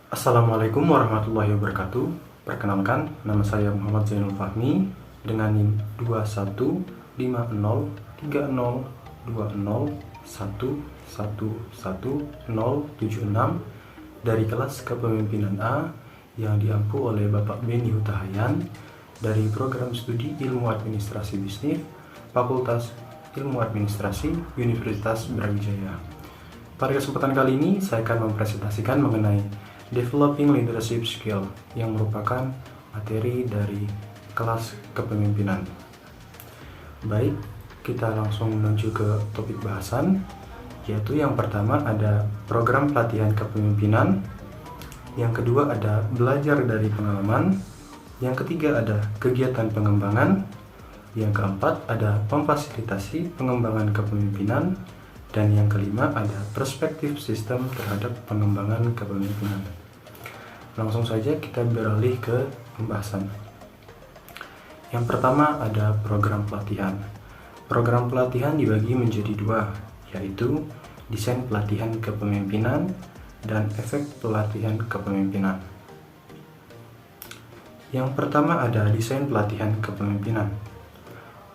Assalamualaikum warahmatullahi wabarakatuh. Perkenalkan, nama saya Muhammad Zainul Fahmi dengan NIM 215020111076 dari kelas Kepemimpinan A yang diampu oleh Bapak Beni Hutahayan dari program studi Ilmu Administrasi Bisnis Fakultas Ilmu Administrasi Universitas Brawijaya. Pada kesempatan kali ini saya akan mempresentasikan mengenai Developing Leadership Skill yang merupakan materi dari kelas kepemimpinan. Baik, kita langsung menuju ke topik bahasan, yaitu yang pertama ada program pelatihan kepemimpinan, yang kedua ada belajar dari pengalaman, yang ketiga ada kegiatan pengembangan, yang keempat ada memfasilitasi pengembangan kepemimpinan, dan yang kelima ada perspektif sistem terhadap pengembangan kepemimpinan. Langsung saja kita beralih ke pembahasan. Yang pertama ada program pelatihan. Program pelatihan dibagi menjadi dua, yaitu desain pelatihan kepemimpinan dan efek pelatihan kepemimpinan. Yang pertama ada desain pelatihan kepemimpinan.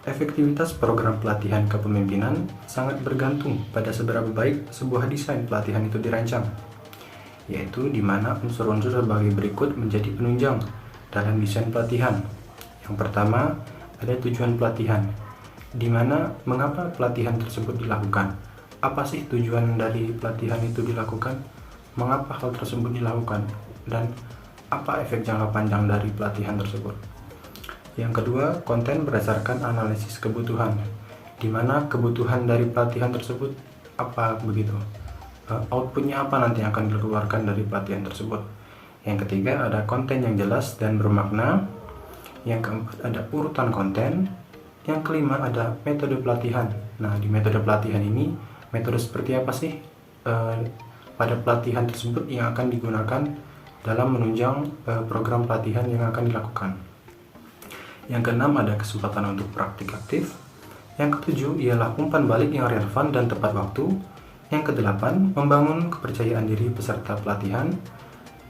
Efektivitas program pelatihan kepemimpinan sangat bergantung pada seberapa baik sebuah desain pelatihan itu dirancang, yaitu di mana unsur-unsur sebagai berikut menjadi penunjang dalam desain pelatihan. Yang pertama, ada tujuan pelatihan, di mana mengapa pelatihan tersebut dilakukan. Apa sih tujuan dari pelatihan itu dilakukan? Mengapa hal tersebut dilakukan? Dan apa efek jangka panjang dari pelatihan tersebut? Yang kedua, konten berdasarkan analisis kebutuhan, di mana kebutuhan dari pelatihan tersebut apa begitu. Outputnya apa nanti yang akan dikeluarkan dari pelatihan tersebut. Yang ketiga, ada konten yang jelas dan bermakna. Yang keempat, ada urutan konten. Yang kelima, ada metode pelatihan. Nah, di metode pelatihan ini, metode seperti apa sih pada pelatihan tersebut yang akan digunakan dalam menunjang program pelatihan yang akan dilakukan. Yang keenam, ada kesempatan untuk praktik aktif. Yang ketujuh ialah umpan balik yang relevan dan tepat waktu. Yang kedelapan, membangun kepercayaan diri peserta pelatihan.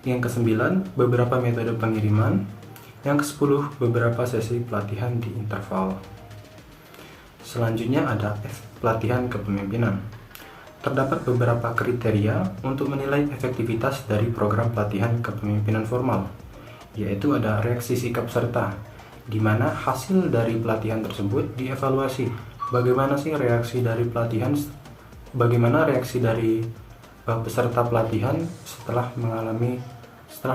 Yang kesembilan, beberapa metode pengiriman. Yang kesepuluh, beberapa sesi pelatihan di interval. Selanjutnya ada pelatihan kepemimpinan. Terdapat beberapa kriteria untuk menilai efektivitas dari program pelatihan kepemimpinan formal, yaitu ada reaksi sikap peserta, di mana hasil dari pelatihan tersebut dievaluasi. Bagaimana sih reaksi dari pelatihan? Bagaimana reaksi dari peserta pelatihan setelah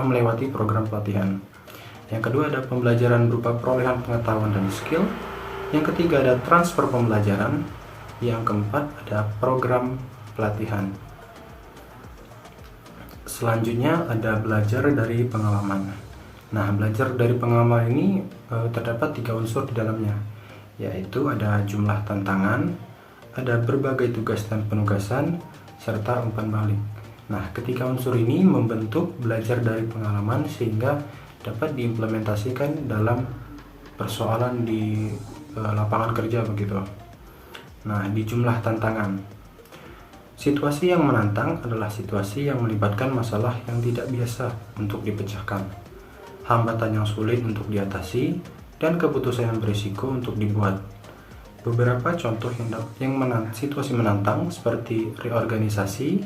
melewati program pelatihan? Yang kedua ada pembelajaran berupa perolehan pengetahuan dan skill. Yang ketiga ada transfer pembelajaran. Yang keempat ada program pelatihan. Selanjutnya ada belajar dari pengalaman. Nah, belajar dari pengalaman ini terdapat 3 unsur di dalamnya, yaitu ada jumlah tantangan, ada berbagai tugas dan penugasan, serta umpan balik. Nah, ketiga unsur ini membentuk belajar dari pengalaman sehingga dapat diimplementasikan dalam persoalan di lapangan kerja begitu. Nah, di jumlah tantangan, situasi yang menantang adalah situasi yang melibatkan masalah yang tidak biasa untuk dipecahkan, hambatan yang sulit untuk diatasi, dan keputusan yang berisiko untuk dibuat. Beberapa contoh situasi menantang seperti reorganisasi,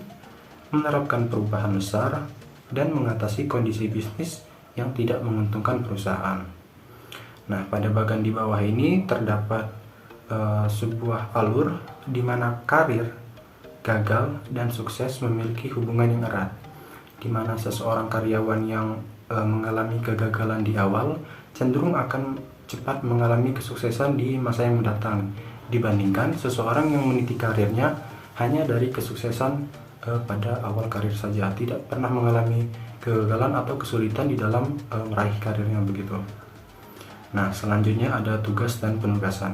menerapkan perubahan besar, dan mengatasi kondisi bisnis yang tidak menguntungkan perusahaan. Nah, pada bagian di bawah ini terdapat sebuah alur di mana karir, gagal, dan sukses memiliki hubungan yang erat, di mana seseorang karyawan yang mengalami kegagalan di awal cenderung akan cepat mengalami kesuksesan di masa yang mendatang dibandingkan seseorang yang meniti karirnya hanya dari kesuksesan pada awal karir saja, tidak pernah mengalami kegagalan atau kesulitan di dalam meraih karirnya begitu. Nah, selanjutnya ada tugas dan penugasan.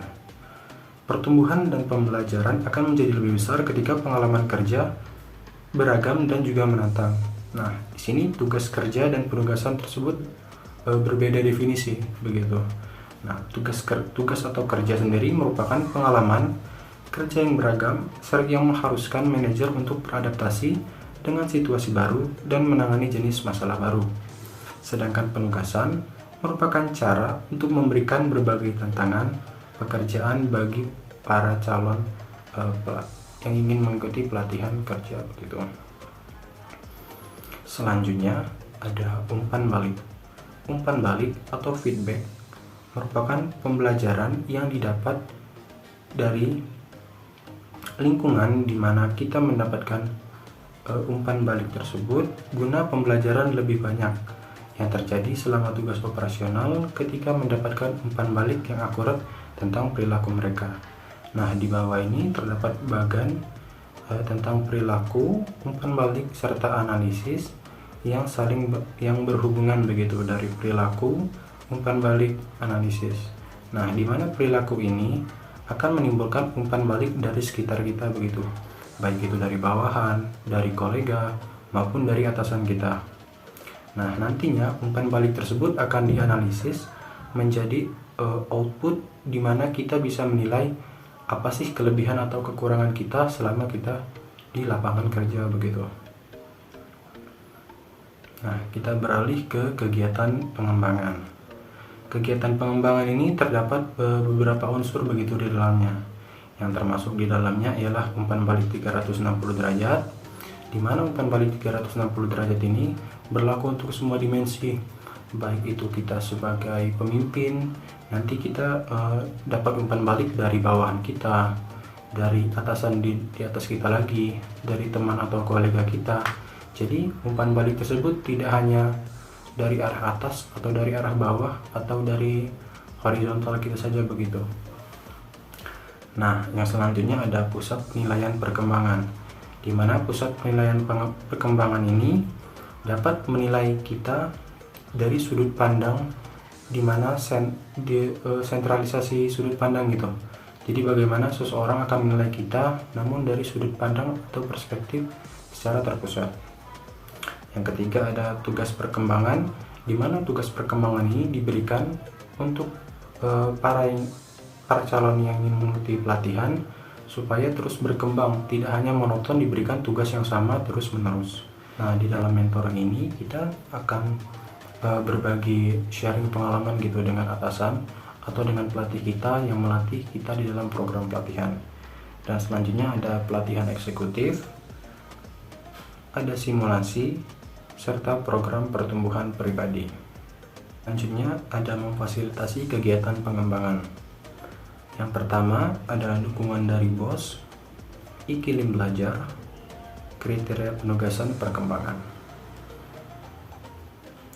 Pertumbuhan dan pembelajaran akan menjadi lebih besar ketika pengalaman kerja beragam dan juga menantang. Nah, di sini tugas kerja dan penugasan tersebut berbeda definisi begitu. Nah, tugas atau kerja sendiri merupakan pengalaman kerja yang beragam yang mengharuskan manajer untuk beradaptasi dengan situasi baru dan menangani jenis masalah baru. Sedangkan penugasan merupakan cara untuk memberikan berbagai tantangan pekerjaan bagi para calon yang ingin mengikuti pelatihan kerja begitu. Selanjutnya ada umpan balik. Umpan balik atau feedback merupakan pembelajaran yang didapat dari lingkungan di mana kita mendapatkan umpan balik tersebut guna pembelajaran lebih banyak yang terjadi selama tugas operasional ketika mendapatkan umpan balik yang akurat tentang perilaku mereka. Nah, di bawah ini terdapat bagan tentang perilaku, umpan balik serta analisis yang berhubungan begitu dari perilaku, umpan balik, analisis. Nah, di mana perilaku ini akan menimbulkan umpan balik dari sekitar kita begitu, baik itu dari bawahan, dari kolega, maupun dari atasan kita. Nah, nantinya umpan balik tersebut akan dianalisis menjadi output di mana kita bisa menilai apa sih kelebihan atau kekurangan kita selama kita di lapangan kerja begitu. Nah, kita beralih ke kegiatan pengembangan. Kegiatan pengembangan ini terdapat beberapa unsur begitu di dalamnya. Yang termasuk di dalamnya ialah umpan balik 360 derajat, di mana umpan balik 360 derajat ini berlaku untuk semua dimensi, baik itu kita sebagai pemimpin, nanti kita dapat umpan balik dari bawahan kita, dari atasan di atas kita lagi, dari teman atau kolega kita. Jadi umpan balik tersebut tidak hanya dari arah atas atau dari arah bawah atau dari horizontal kita saja begitu. Nah, yang selanjutnya ada pusat penilaian perkembangan, di mana pusat penilaian perkembangan ini dapat menilai kita dari sudut pandang, di mana sentralisasi sudut pandang gitu. Jadi bagaimana seseorang akan menilai kita namun dari sudut pandang atau perspektif secara terpusat. Yang ketiga ada tugas perkembangan, di mana tugas perkembangan ini diberikan untuk para calon yang ingin mengikuti pelatihan supaya terus berkembang, tidak hanya monoton diberikan tugas yang sama terus-menerus. Nah, di dalam mentoring ini kita akan berbagi sharing pengalaman gitu dengan atasan atau dengan pelatih kita yang melatih kita di dalam program pelatihan. Dan selanjutnya ada pelatihan eksekutif, ada simulasi, serta program pertumbuhan pribadi. Selanjutnya ada memfasilitasi kegiatan pengembangan. Yang pertama adalah dukungan dari bos, iklim belajar, kriteria penugasan perkembangan.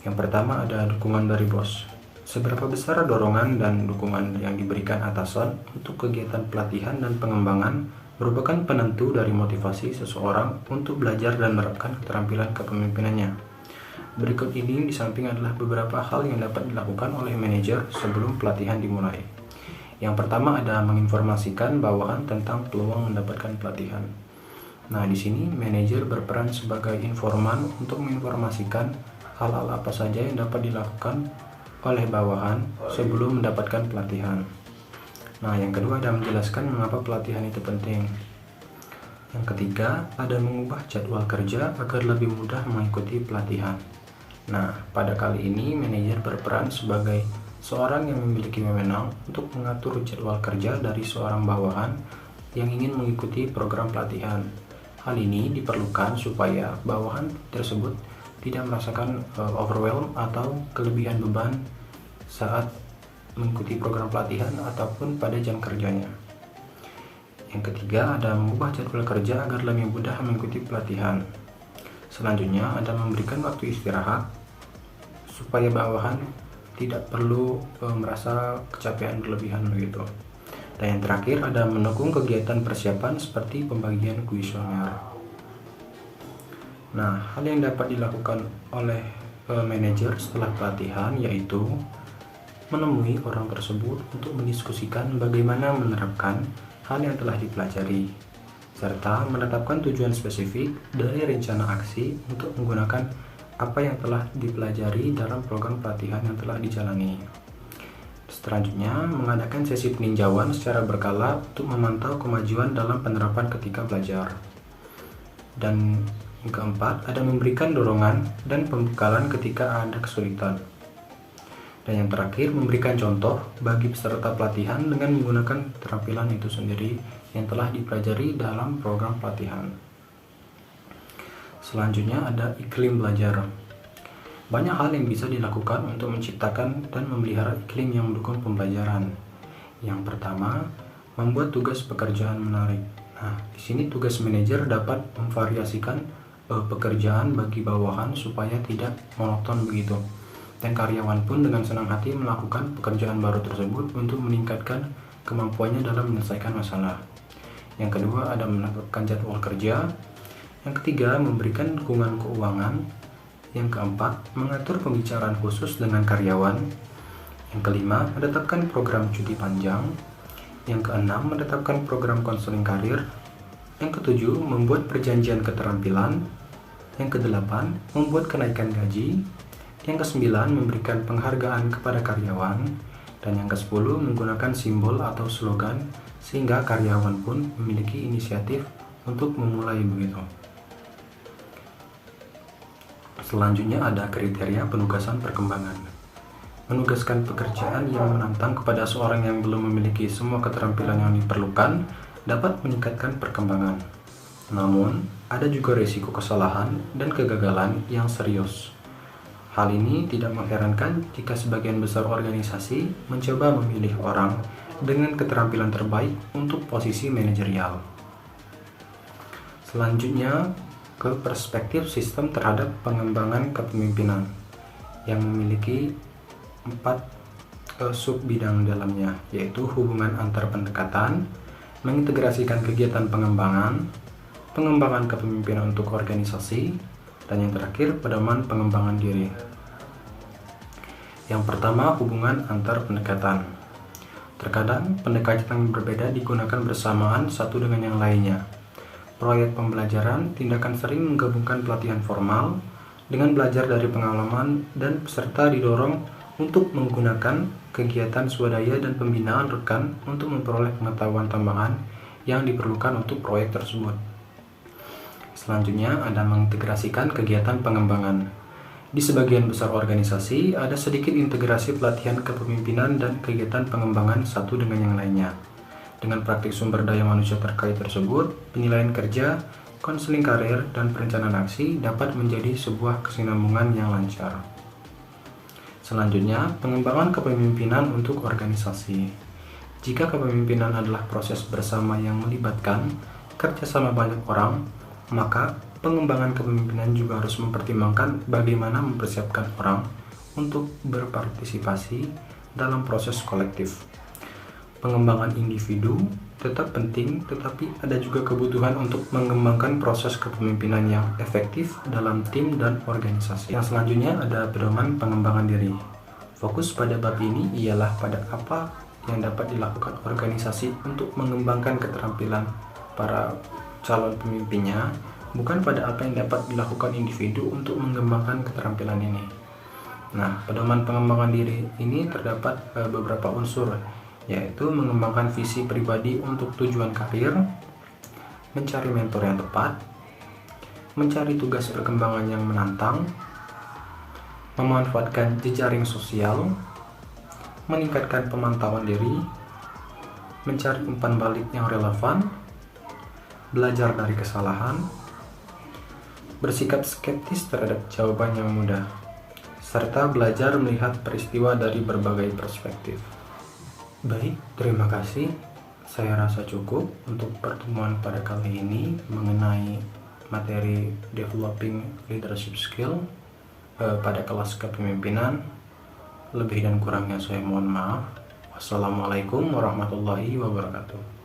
Yang pertama ada dukungan dari bos. Seberapa besar dorongan dan dukungan yang diberikan atasan untuk kegiatan pelatihan dan pengembangan merupakan penentu dari motivasi seseorang untuk belajar dan menerapkan keterampilan kepemimpinannya. Berikut ini di samping adalah beberapa hal yang dapat dilakukan oleh manajer sebelum pelatihan dimulai. Yang pertama ada menginformasikan bawahan tentang peluang mendapatkan pelatihan. Nah, di sini manajer berperan sebagai informan untuk menginformasikan hal-hal apa saja yang dapat dilakukan oleh bawahan sebelum mendapatkan pelatihan. Nah, yang kedua ada menjelaskan mengapa pelatihan itu penting. Yang ketiga ada mengubah jadwal kerja agar lebih mudah mengikuti pelatihan. Nah, pada kali ini manajer berperan sebagai seorang yang memiliki wewenang untuk mengatur jadwal kerja dari seorang bawahan yang ingin mengikuti program pelatihan. Hal ini diperlukan supaya bawahan tersebut tidak merasakan overwhelm atau kelebihan beban saat mengikuti program pelatihan ataupun pada jam kerjanya. Yang ketiga ada mengubah jadwal kerja agar lebih mudah mengikuti pelatihan. Selanjutnya ada memberikan waktu istirahat supaya bawahan tidak perlu merasa kecapean berlebihan begitu. Dan yang terakhir ada mendukung kegiatan persiapan seperti pembagian kuesioner. Nah, hal yang dapat dilakukan oleh manajer setelah pelatihan yaitu menemui orang tersebut untuk mendiskusikan bagaimana menerapkan hal yang telah dipelajari, serta menetapkan tujuan spesifik dari rencana aksi untuk menggunakan apa yang telah dipelajari dalam program pelatihan yang telah dijalani. Selanjutnya, mengadakan sesi peninjauan secara berkala untuk memantau kemajuan dalam penerapan ketika belajar. Dan Yang keempat, ada memberikan dorongan dan pembekalan ketika ada kesulitan. Dan yang terakhir, memberikan contoh bagi peserta pelatihan dengan menggunakan keterampilan itu sendiri yang telah dipelajari dalam program pelatihan. Selanjutnya ada iklim belajar. Banyak hal yang bisa dilakukan untuk menciptakan dan memelihara iklim yang mendukung pembelajaran. Yang pertama, membuat tugas pekerjaan menarik. Nah, di sini tugas manajer dapat memvariasikan pekerjaan bagi bawahan supaya tidak monoton begitu. Dan karyawan pun dengan senang hati melakukan pekerjaan baru tersebut untuk meningkatkan kemampuannya dalam menyelesaikan masalah. Yang kedua, ada menetapkan jadwal kerja. Yang ketiga, memberikan dukungan keuangan. Yang keempat, mengatur pembicaraan khusus dengan karyawan. Yang kelima, menetapkan program cuti panjang. Yang keenam, menetapkan program konseling karir. Yang ketujuh, membuat perjanjian keterampilan. Yang kedelapan, membuat kenaikan gaji. Yang kesembilan, memberikan penghargaan kepada karyawan. Dan yang kesepuluh, menggunakan simbol atau slogan sehingga karyawan pun memiliki inisiatif untuk memulai begitu. Selanjutnya ada kriteria penugasan perkembangan. Menugaskan pekerjaan yang menantang kepada seorang yang belum memiliki semua keterampilan yang diperlukan dapat meningkatkan perkembangan. Namun, ada juga risiko kesalahan dan kegagalan yang serius. Hal ini tidak mengherankan jika sebagian besar organisasi mencoba memilih orang dengan keterampilan terbaik untuk posisi manajerial. Selanjutnya, ke perspektif sistem terhadap pengembangan kepemimpinan yang memiliki 4 sub bidang dalamnya, yaitu hubungan antar pendekatan, mengintegrasikan kegiatan pengembangan, pengembangan kepemimpinan untuk organisasi, dan yang terakhir pedoman pengembangan diri. Yang pertama, hubungan antar pendekatan. Terkadang pendekatan yang berbeda digunakan bersamaan satu dengan yang lainnya. Proyek pembelajaran tindakan sering menggabungkan pelatihan formal dengan belajar dari pengalaman, dan peserta didorong untuk menggunakan kegiatan swadaya dan pembinaan rekan untuk memperoleh pengetahuan tambahan yang diperlukan untuk proyek tersebut. Selanjutnya ada mengintegrasikan kegiatan pengembangan. Di sebagian besar organisasi ada sedikit integrasi pelatihan kepemimpinan dan kegiatan pengembangan satu dengan yang lainnya. Dengan praktik sumber daya manusia terkait tersebut, penilaian kerja, konseling karir, dan perencanaan aksi dapat menjadi sebuah kesinambungan yang lancar. Selanjutnya, pengembangan kepemimpinan untuk organisasi. Jika kepemimpinan adalah proses bersama yang melibatkan kerjasama banyak orang, maka pengembangan kepemimpinan juga harus mempertimbangkan bagaimana mempersiapkan orang untuk berpartisipasi dalam proses kolektif. Pengembangan individu tetap penting, tetapi ada juga kebutuhan untuk mengembangkan proses kepemimpinan yang efektif dalam tim dan organisasi. Yang selanjutnya ada pedoman pengembangan diri. Fokus pada bab ini ialah pada apa yang dapat dilakukan organisasi untuk mengembangkan keterampilan para calon pemimpinnya, bukan pada apa yang dapat dilakukan individu untuk mengembangkan keterampilan ini. Nah, pedoman pengembangan diri ini terdapat beberapa unsur, yaitu mengembangkan visi pribadi untuk tujuan karir, mencari mentor yang tepat, mencari tugas perkembangan yang menantang, memanfaatkan jejaring sosial, meningkatkan pemantauan diri, mencari umpan balik yang relevan, belajar dari kesalahan, bersikap skeptis terhadap jawaban yang mudah, serta belajar melihat peristiwa dari berbagai perspektif. Baik, terima kasih. Saya rasa cukup untuk pertemuan pada kali ini mengenai materi developing leadership skill pada kelas kepemimpinan. Lebih dan kurangnya saya mohon maaf. Wassalamualaikum warahmatullahi wabarakatuh.